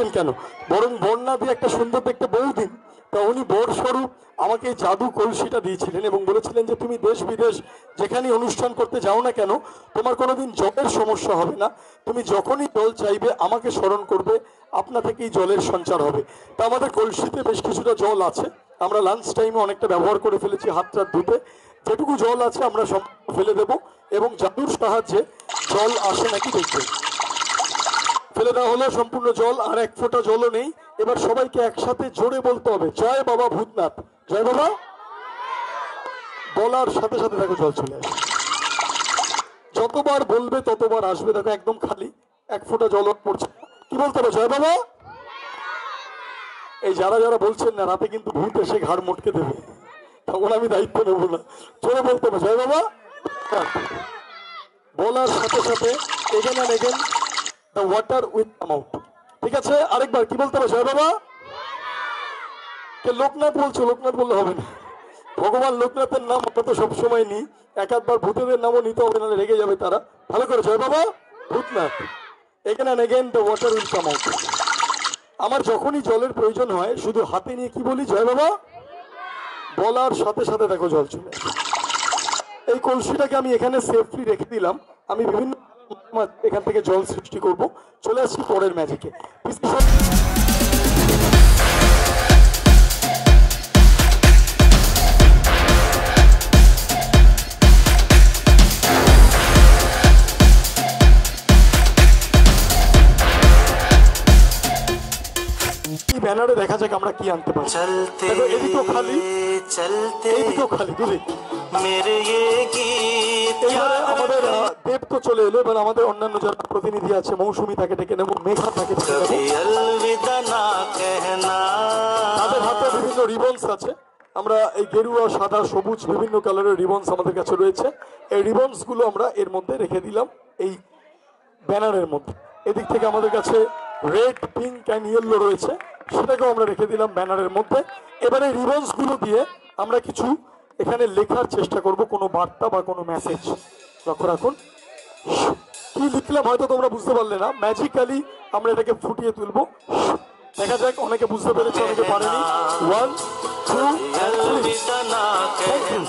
হাসছেন কেন? বরং বন্যা দিয়ে একটা সুন্দর দেখতে বউ দিন। তা উনি বর স্বরূপ আমাকে এই জাদু কলসিটা দিয়েছিলেন এবং বলেছিলেন যে তুমি দেশ বিদেশ যেখানে অনুষ্ঠান করতে যাও না কেন, তোমার কোনোদিন জলের সমস্যা হবে না। তুমি যখনই জল চাইবে আমাকে স্মরণ করবে, আপনা থেকেই জলের সঞ্চার হবে। তা আমাদের কলসিতে বেশ কিছুটা জল আছে। আমরা লাঞ্চ টাইমে অনেকটা ব্যবহার করে ফেলেছি হাত টাত ধুতে। যেটুকু জল আছে আমরা সব ফেলে দেব এবং জাদুর সাহায্যে জল আসে নাকি দেখবে। ফেলে দেওয়া হলো সম্পূর্ণ জল, আর এক ফোঁটা জলও নেই। এবার সবাইকে একসাথে জোরে বলতে হবে, জয় বাবা ভূতনাথ। জয় বাবা বলার সাথে সাথে দেখো জল চলে আসে। যতবার বলবে ততবার আসবে। দেখো একদম খালি, এক ফোঁটা জল পড়ছে। কি বলতে হবে? জয় বাবা। এই যারা যারা বলছেন না, রাতে কিন্তু ভূত এসে ঘাড় মটকে দেবে, তখন আমি দায়িত্ব নেবো না। জোরে বলতে হবে জয় বাবা। বলার সাথে সাথে again and again the water will come out. ঠিক আছে, আরেকবার কি বলতে হবে? জয় বাবা। কে লোকনাথ বলছো? লোকনাথ বললে হবে না। ভগবান লোকনাথের নাম আমরা তো সবসময় নিই, এক আধবার ভূতেদের নামও নিতে হবে, নাহলে রেগে যাবে তারা। ভালো করে জয় বাবা Bhootnath. Again and again the water will come out. আমার যখনই জলের প্রয়োজন হয় শুধু হাতে নিয়ে কি বলি? জয় বাবা। বলার সাথে সাথে দেখো জল চলে। এই কলসিটাকে আমি এখানে সেফলি রেখে দিলাম। আমি বিভিন্ন এখান থেকে জল সৃষ্টি করব। চলে আসছি পরের ম্যাজিকে। ব্যানারে দেখা যাক আমরা কি আনতে পারি। দেখো এদিকেও খালি, এইদিকেও খালি, বুঝলি? এবারে আমাদের দেব তো চলে এলো, এবার আমাদের অন্যান্য যারা প্রতিনিধি আছে, মৌসুমী থাকে ডেকে নেবো, মেঘা থাকে ডেকে নেবো। তাদের হাতে বিভিন্ন রিবনস আছে। আমরা এই গেরুয়া, সাদা, সবুজ বিভিন্ন কালারের রিবনস আমাদের কাছে রয়েছে। এই রিবনস গুলো আমরা এর মধ্যে রেখে দিলাম এই ব্যানারের মধ্যে। এদিক থেকে আমাদের কাছে রেড, পিঙ্ক অ্যান্ড ইয়েলো রয়েছে, সেটাকেও আমরা রেখে দিলাম ব্যানারের মধ্যে। এবারে রিবনস গুলো দিয়ে আমরা কিছু এখানে লেখার চেষ্টা করব, কোনো বার্তা বা কোনো মেসেজ। লক্ষ্য রাখুন কি লিখলাম, হয়তো তোমরা বুঝতে পারলে না। ম্যাজিক্যালি আমরা এটাকে ফুটিয়ে তুলবো। দেখা যাক, অনেকে বুঝতে পেরেছে, অনেকে পারেনি। 1 2 3। Thank you.